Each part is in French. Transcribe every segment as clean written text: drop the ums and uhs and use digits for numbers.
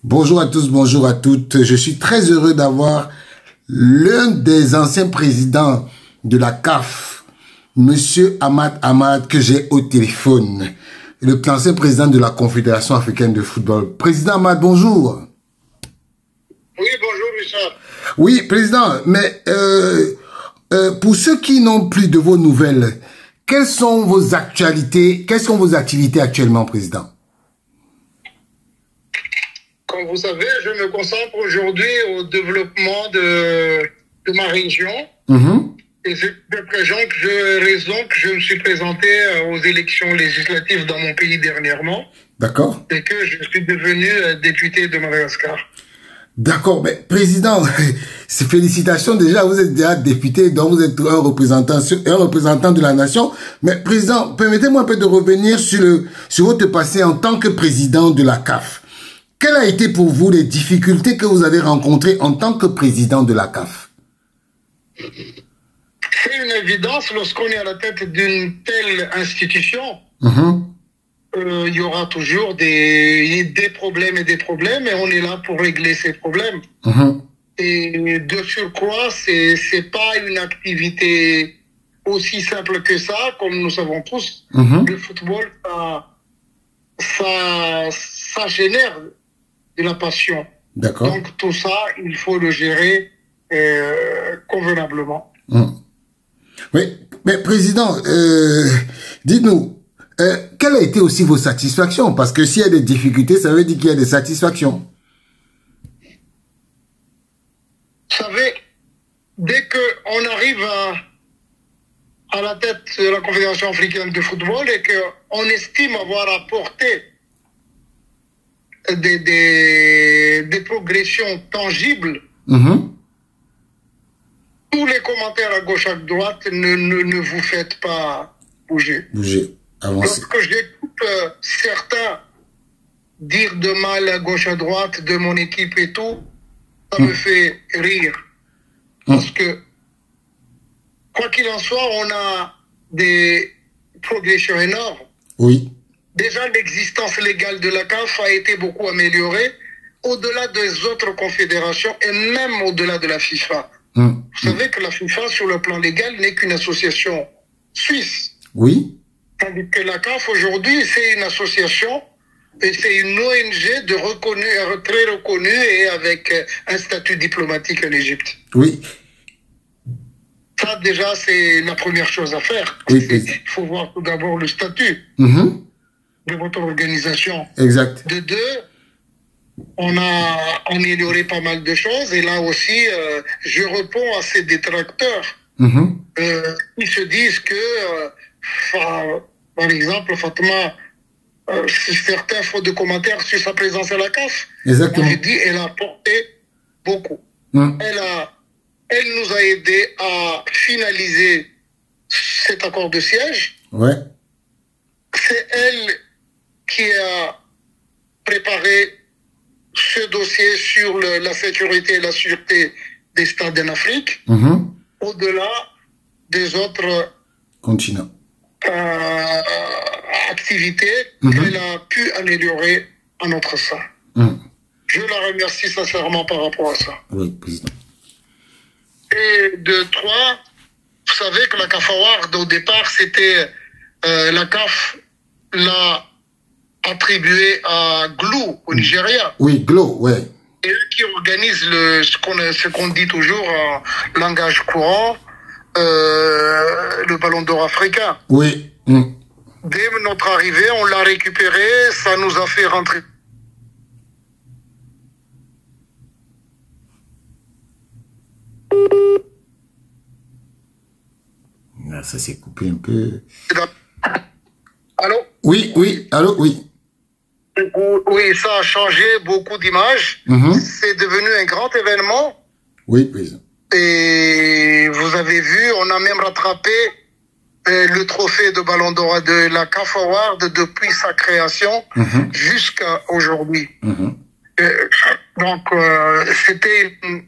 Bonjour à tous, bonjour à toutes. Je suis très heureux d'avoir l'un des anciens présidents de la CAF, Monsieur Ahmad, que j'ai au téléphone. L'ancien président de la Confédération africaine de football. Président Ahmad, bonjour. Oui, bonjour Richard. Oui, président, mais pour ceux qui n'ont plus de vos nouvelles, quelles sont vos actualités, quelles sont vos activités actuellement, président? Comme vous savez, je me concentre aujourd'hui au développement de ma région. Et c'est pour cette raison que je me suis présenté aux élections législatives dans mon pays dernièrement. D'accord. Et que je suis devenu député de Madagascar. D'accord, mais président, félicitations déjà, vous êtes déjà député, donc vous êtes un représentant de la nation. Mais président, permettez-moi un peu de revenir sur votre passé en tant que président de la CAF. Quelles a été pour vous les difficultés que vous avez rencontrées en tant que président de la CAF? C'est une évidence, lorsqu'on est à la tête d'une telle institution, il y aura toujours des problèmes et des problèmes, et on est là pour régler ces problèmes. Et de surcroît, c'est pas une activité aussi simple que ça, comme nous savons tous. Le football, ça génère de la passion. D'accord. Donc tout ça, il faut le gérer convenablement. Oui, mais président, dites-nous, quelles ont été aussi vos satisfactions? Parce que s'il y a des difficultés, ça veut dire qu'il y a des satisfactions. Vous savez, dès qu'on arrive à la tête de la Confédération africaine de football et qu'on estime avoir apporté des progressions tangibles, tous les commentaires à gauche, à droite, ne vous faites pas bouger. Bouger, avancez. Lorsque j'écoute certains dire de mal à gauche, à droite, de mon équipe et tout, ça me fait rire. Parce que, quoi qu'il en soit, on a des progressions énormes. Oui. Déjà, l'existence légale de la CAF a été beaucoup améliorée, au-delà des autres confédérations et même au-delà de la FIFA. Vous savez que la FIFA, sur le plan légal, n'est qu'une association suisse. Oui. Tandis que la CAF, aujourd'hui, c'est une association, et c'est une ONG très reconnue et avec un statut diplomatique en Égypte. Oui. Ça, déjà, c'est la première chose à faire. Oui, il faut voir tout d'abord le statut de votre organisation. Exact. De deux, on a amélioré pas mal de choses. Et là aussi, je réponds à ces détracteurs qui se disent que, par exemple, Fatma, certains font de commentaires sur sa présence à la CAF. Exactement. Je dis, elle a apporté beaucoup. Elle nous a aidés à finaliser cet accord de siège. Ouais. C'est elle qui a préparé ce dossier sur la sécurité et la sûreté des stades en Afrique, au-delà des autres continents. Activités qu'elle a pu améliorer à notre sein. Je la remercie sincèrement par rapport à ça. Oui, président. Et de trois, vous savez que la CAF Award, au départ, c'était la CAF l'a attribué à GLO au Nigeria. Oui, GLO, ouais. Et eux qui organisent ce qu'on dit toujours en langage courant, le Ballon d'Or africain. Oui. Dès notre arrivée, on l'a récupéré, ça nous a fait rentrer. Là, ça s'est coupé un peu. Allô? Oui, oui, allô, oui. Oui, ça a changé beaucoup d'images. C'est devenu un grand événement. Oui, président. Et vous avez vu, on a même rattrapé le trophée de Ballon d'Or de la CAF Award depuis sa création jusqu'à aujourd'hui. Donc, c'était une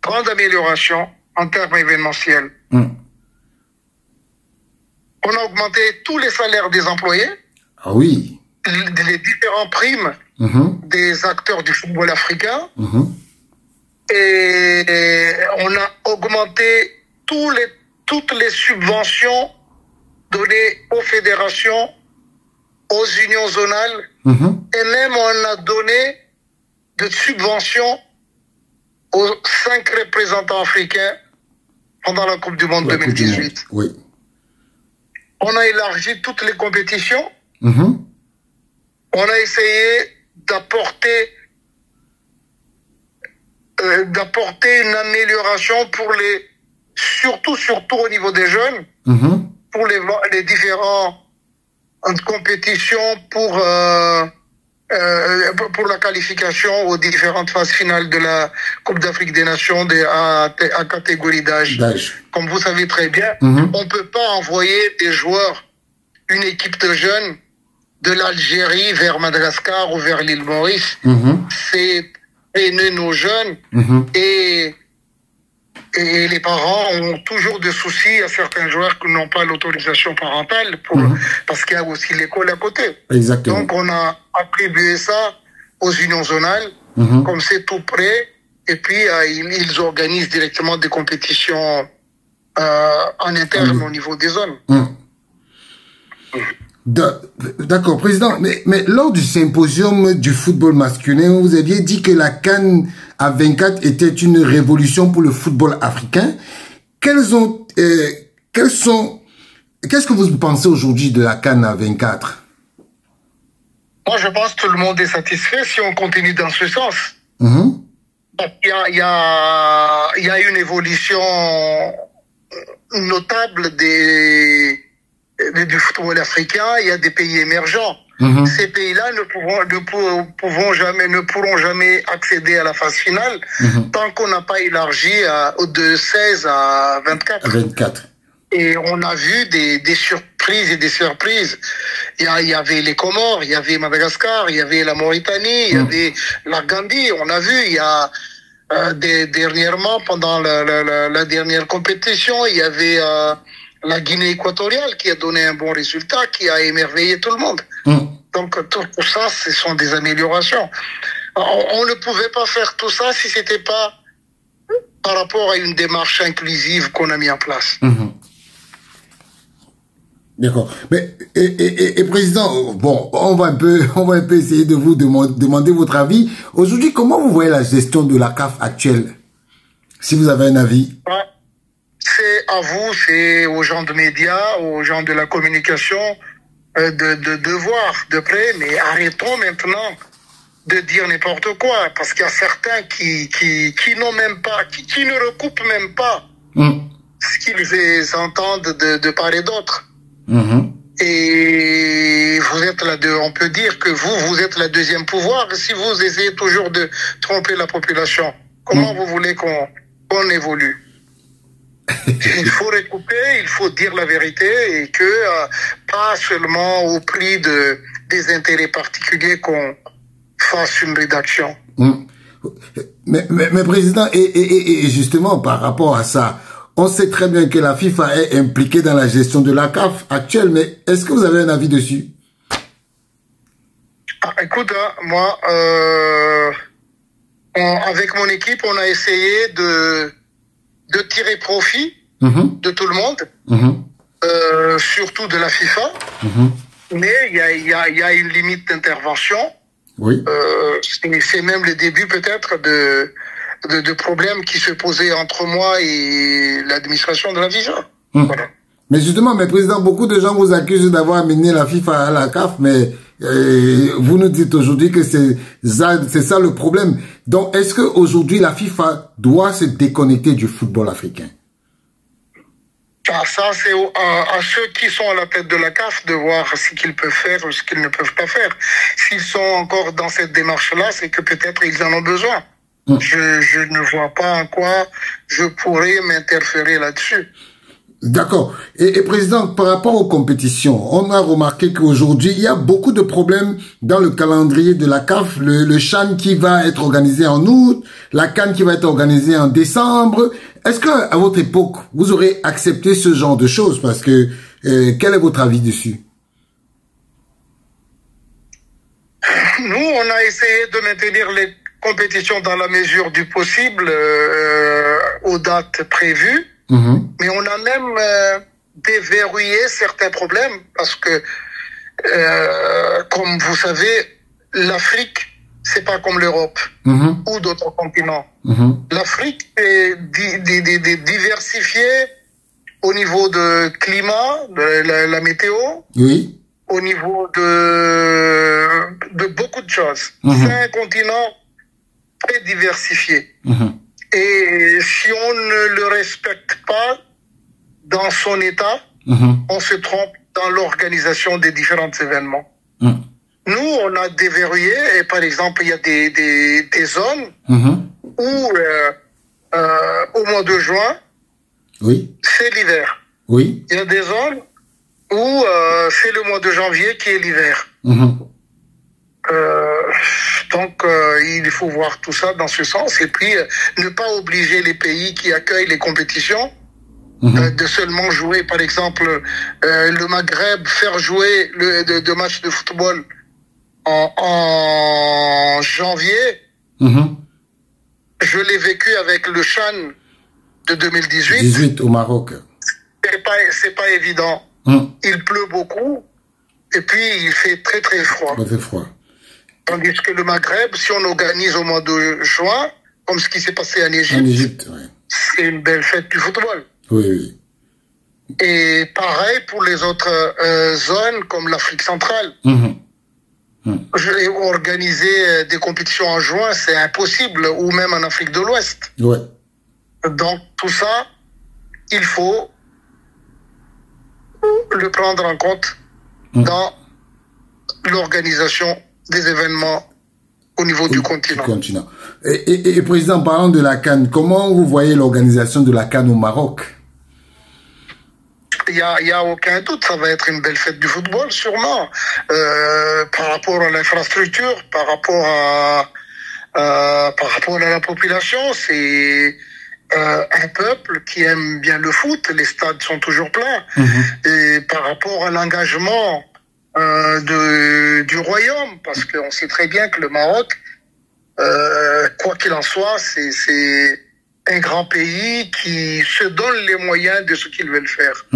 grande amélioration en termes événementiels. On a augmenté tous les salaires des employés. Ah oui. les différents primes des acteurs du football africain. Et on a augmenté toutes les subventions données aux fédérations, aux unions zonales, et même on a donné de subventions aux 5 représentants africains pendant la Coupe du Monde 2018. Oui. On a élargi toutes les compétitions. On a essayé d'apporter une amélioration pour surtout au niveau des jeunes, pour les différentes compétitions, pour la qualification aux différentes phases finales de la Coupe d'Afrique des Nations à catégorie d'âge. Comme vous savez très bien, on peut pas envoyer des joueurs, une équipe de jeunes de l'Algérie vers Madagascar ou vers l'île Maurice. C'est traîner nos jeunes et les parents ont toujours des soucis à certains joueurs qui n'ont pas l'autorisation parentale parce qu'il y a aussi l'école à côté. Exactement. Donc on a attribué ça aux unions zonales, comme c'est tout près, et puis ils organisent directement des compétitions en interne au niveau des zones. D'accord, président, mais lors du symposium du football masculin, vous aviez dit que la CAN à 24 était une révolution pour le football africain. Qu'est-ce que vous pensez aujourd'hui de la CAN à 24? Moi, je pense que tout le monde est satisfait si on continue dans ce sens. Il y a une évolution notable du football africain. Il y a des pays émergents. Ces pays-là ne pourront jamais accéder à la phase finale tant qu'on n'a pas élargi de 16 à 24. Et on a vu des surprises et des surprises. Il y avait les Comores, il y avait Madagascar, il y avait la Mauritanie, il y avait la Gambie. On a vu, il y a dernièrement, pendant la dernière compétition, il y avait la Guinée équatoriale qui a donné un bon résultat, qui a émerveillé tout le monde. Donc tout ça, ce sont des améliorations. On ne pouvait pas faire tout ça si c'était pas par rapport à une démarche inclusive qu'on a mis en place. D'accord. Mais et président, bon, on va un peu essayer de vous demander votre avis. Aujourd'hui, comment vous voyez la gestion de la CAF actuelle, si vous avez un avis? C'est à vous, c'est aux gens de médias, aux gens de la communication de voir de près, mais arrêtons maintenant de dire n'importe quoi, parce qu'il y a certains qui n'ont même pas, qui ne recoupent même pas ce qu'ils entendent de part et d'autre. Et vous êtes on peut dire que vous êtes la deuxième pouvoir si vous essayez toujours de tromper la population. Comment vous voulez qu'on évolue? Il faut recouper, il faut dire la vérité et que pas seulement au prix des intérêts particuliers qu'on fasse une rédaction. Mais président, et justement par rapport à ça, on sait très bien que la FIFA est impliquée dans la gestion de la CAF actuelle, mais est-ce que vous avez un avis dessus? Écoute, moi, avec mon équipe, on a essayé de tirer profit de tout le monde, surtout de la FIFA, mais il y a une limite d'intervention. Oui. C'est même le début peut-être de problèmes qui se posaient entre moi et l'administration de la FIFA. Voilà. Mais justement, mais président, beaucoup de gens vous accusent d'avoir amené la FIFA à la CAF, mais vous nous dites aujourd'hui que c'est ça le problème. Donc, est-ce que aujourd'hui la FIFA doit se déconnecter du football africain? Ça, c'est à ceux qui sont à la tête de la CAF de voir ce qu'ils peuvent faire ou ce qu'ils ne peuvent pas faire. S'ils sont encore dans cette démarche-là, c'est que peut-être ils en ont besoin. Je ne vois pas en quoi je pourrais m'interférer là-dessus. D'accord. Et président, par rapport aux compétitions, on a remarqué qu'aujourd'hui, il y a beaucoup de problèmes dans le calendrier de la CAF. Le CHAN qui va être organisé en août, la CAN qui va être organisée en décembre. Est-ce que à votre époque, vous aurez accepté ce genre de choses? Parce que, quel est votre avis dessus? Nous, on a essayé de maintenir les compétitions dans la mesure du possible aux dates prévues, mais on a même déverrouillé certains problèmes parce que, comme vous savez, l'Afrique, c'est pas comme l'Europe ou d'autres continents. L'Afrique est diversifiée au niveau de climat, de la météo, oui, au niveau de beaucoup de choses. C'est un continent très diversifié. Et si on ne le respecte pas dans son état, on se trompe dans l'organisation des différents événements. Nous, on a déverrouillé, et par exemple, il y a des zones où, au mois de juin, oui, c'est l'hiver. Oui. Il y a des zones où c'est le mois de janvier qui est l'hiver. Donc, il faut voir tout ça dans ce sens, et puis ne pas obliger les pays qui accueillent les compétitions de seulement jouer, par exemple, le Maghreb, faire jouer de matchs de football en janvier. Je l'ai vécu avec le CHAN de 2018. 18 au Maroc. C'est pas évident. Il pleut beaucoup et puis il fait très très froid. Il fait froid. Tandis que le Maghreb, si on organise au mois de juin, comme ce qui s'est passé en Égypte, ouais, c'est une belle fête du football. Oui, oui. Et pareil pour les autres zones comme l'Afrique centrale. Organiser des compétitions en juin, c'est impossible, ou même en Afrique de l'Ouest. Ouais. Donc tout ça, il faut le prendre en compte dans l'organisation des événements au niveau du continent. Et Président, parlant de la CAN, comment vous voyez l'organisation de la CAN au Maroc? Il y a aucun doute, ça va être une belle fête du football, sûrement. Par rapport à l'infrastructure, par rapport à la population, c'est un peuple qui aime bien le foot. Les stades sont toujours pleins. Et par rapport à l'engagement du royaume, parce qu'on sait très bien que le Maroc, quoi qu'il en soit, c'est un grand pays qui se donne les moyens de ce qu'ils veulent faire.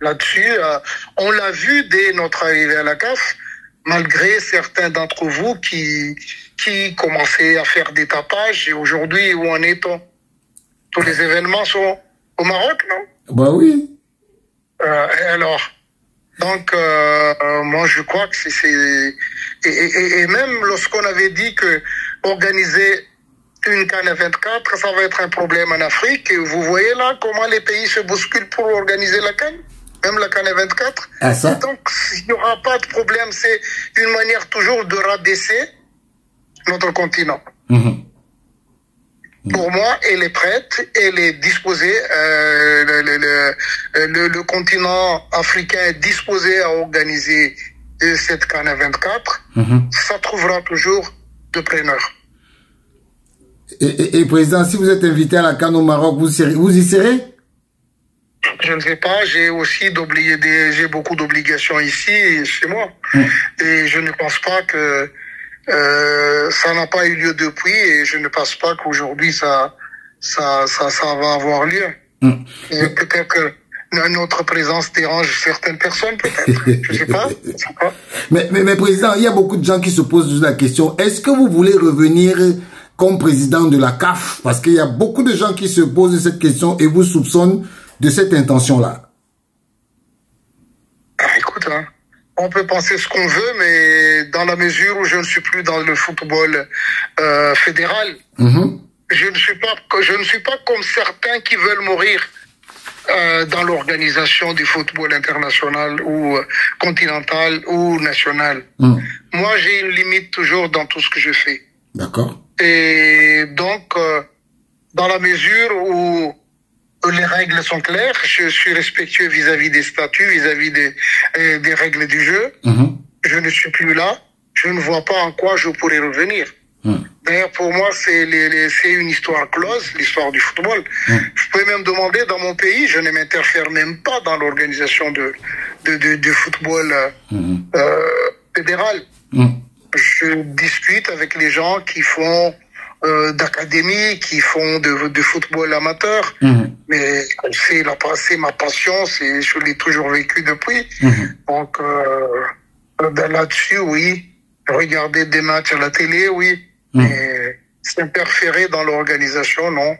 Là-dessus, on l'a vu dès notre arrivée à la CAF, malgré certains d'entre vous qui commençaient à faire des tapages. Et aujourd'hui, où en est-on? Tous les événements sont au Maroc, non? Bah oui. Alors, donc, moi, je crois que c'est... Et même lorsqu'on avait dit que organiser une CAN 24, ça va être un problème en Afrique. Et vous voyez là comment les pays se bousculent pour organiser la CAN, même la CAN 24. Ah, ça? Donc, il n'y aura pas de problème. C'est une manière toujours de rabaisser notre continent. Pour moi, elle est prête, elle est disposée. Le continent africain est disposé à organiser cette CAN 24. Ça trouvera toujours de preneurs. Et Président, si vous êtes invité à la CAN au Maroc, vous y serez? Je ne sais pas, j'ai beaucoup d'obligations ici, chez moi. Et je ne pense pas que ça n'a pas eu lieu depuis, et je ne pense pas qu'aujourd'hui ça va avoir lieu. Peut-être que notre présence dérange certaines personnes, peut-être. Je sais pas. Mais Président, il y a beaucoup de gens qui se posent la question, est-ce que vous voulez revenir comme président de la CAF? Parce qu'il y a beaucoup de gens qui se posent cette question et vous soupçonnent de cette intention-là. Écoute, on peut penser ce qu'on veut, mais dans la mesure où je ne suis plus dans le football fédéral, je ne suis pas comme certains qui veulent mourir dans l'organisation du football international ou continental ou national. Moi, j'ai une limite toujours dans tout ce que je fais. D'accord. Et donc, dans la mesure où les règles sont claires, je suis respectueux vis-à-vis des statuts, vis-à-vis des règles du jeu. Je ne suis plus là. Je ne vois pas en quoi je pourrais revenir. D'ailleurs, pour moi, c'est une histoire close, l'histoire du football. Je peux même demander, dans mon pays, je ne m'interfère même pas dans l'organisation du football fédéral. je discute avec les gens qui font d'académie, qui font de football amateur. Mais c'est ma passion, je l'ai toujours vécu depuis. Donc là-dessus, oui. Regarder des matchs à la télé, oui. Mais s'interférer dans l'organisation, non.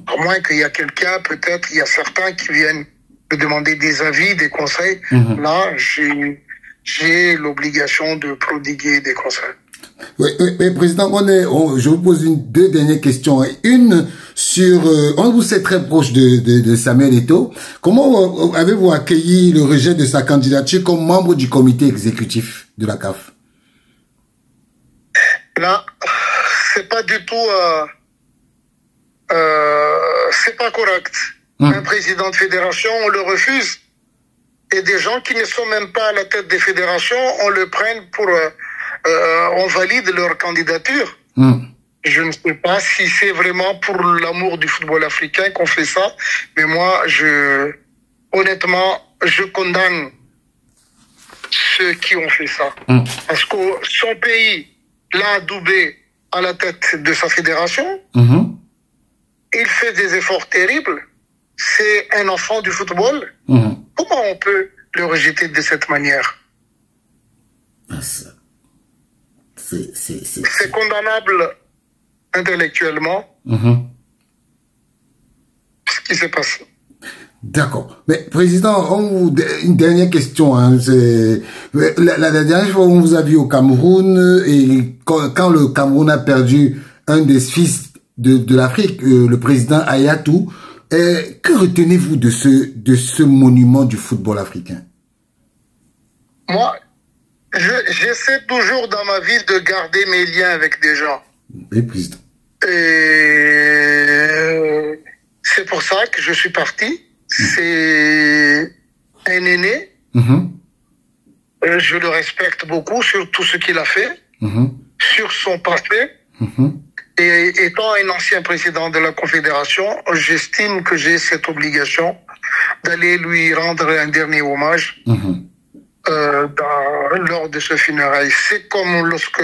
À moins qu'il y a quelqu'un, peut-être, il y a certains qui viennent me demander des avis, des conseils. Là, j'ai l'obligation de prodiguer des conseils. Oui, Président, je vous pose deux dernières questions. Une sur, on vous sait très proche de Samuel Eto'o. Comment avez-vous accueilli le rejet de sa candidature comme membre du comité exécutif de la CAF? Là, c'est pas du tout, c'est pas correct. Un président de fédération, on le refuse. Et des gens qui ne sont même pas à la tête des fédérations, on le prenne pour, on valide leur candidature. Je ne sais pas si c'est vraiment pour l'amour du football africain qu'on fait ça, mais moi, honnêtement, je condamne ceux qui ont fait ça. Parce que son pays l'a adoubé à la tête de sa fédération. Il fait des efforts terribles. C'est un enfant du football. Comment on peut le rejeter de cette manière? C'est condamnable intellectuellement ce qui s'est passé. D'accord. Mais Président, une dernière question. Hein, la dernière fois on vous a vu au Cameroun et quand le Cameroun a perdu un des fils de l'Afrique, le président Hayatou, que retenez-vous de ce monument du football africain? Moi, j'essaie toujours dans ma vie de garder mes liens avec des gens. Oui, Président. Et c'est pour ça que je suis parti. C'est un aîné. Je le respecte beaucoup sur tout ce qu'il a fait, sur son passé. Et étant un ancien président de la Confédération, j'estime que j'ai cette obligation d'aller lui rendre un dernier hommage lors de ce funérail. C'est comme lorsque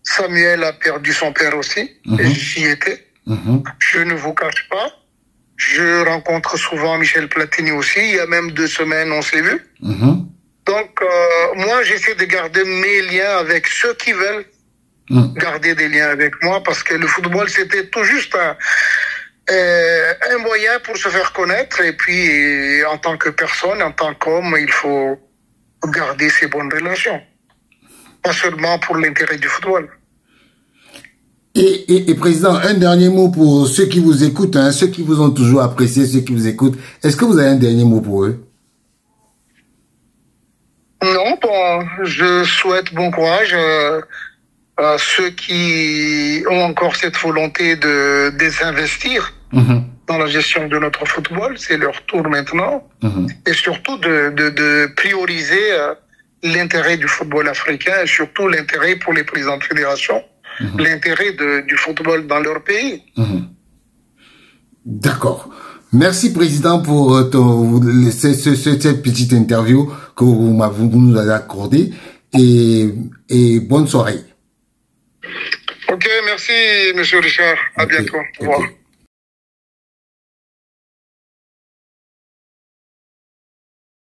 Samuel a perdu son père aussi, et j'y étais. Je ne vous cache pas. Je rencontre souvent Michel Platini aussi. Il y a même 2 semaines, on s'est vu. Donc, moi, j'essaie de garder mes liens avec ceux qui veulent garder des liens avec moi, parce que le football, c'était tout juste un moyen pour se faire connaître. Et puis, en tant que personne, en tant qu'homme, il faut garder ces bonnes relations. Pas seulement pour l'intérêt du football. Et Président, un dernier mot pour ceux qui vous écoutent, hein, ceux qui vous ont toujours apprécié, ceux qui vous écoutent. Est-ce que vous avez un dernier mot pour eux? Non, bon, je souhaite bon courage à ceux qui ont encore cette volonté de désinvestir dans la gestion de notre football. C'est leur tour maintenant. Et surtout de prioriser l'intérêt du football africain et surtout l'intérêt pour les présidents de fédération. L'intérêt du football dans leur pays. D'accord. Merci, Président, pour cette petite interview que vous nous avez accordée et bonne soirée. Ok, merci, Monsieur Richard. À bientôt. Au revoir.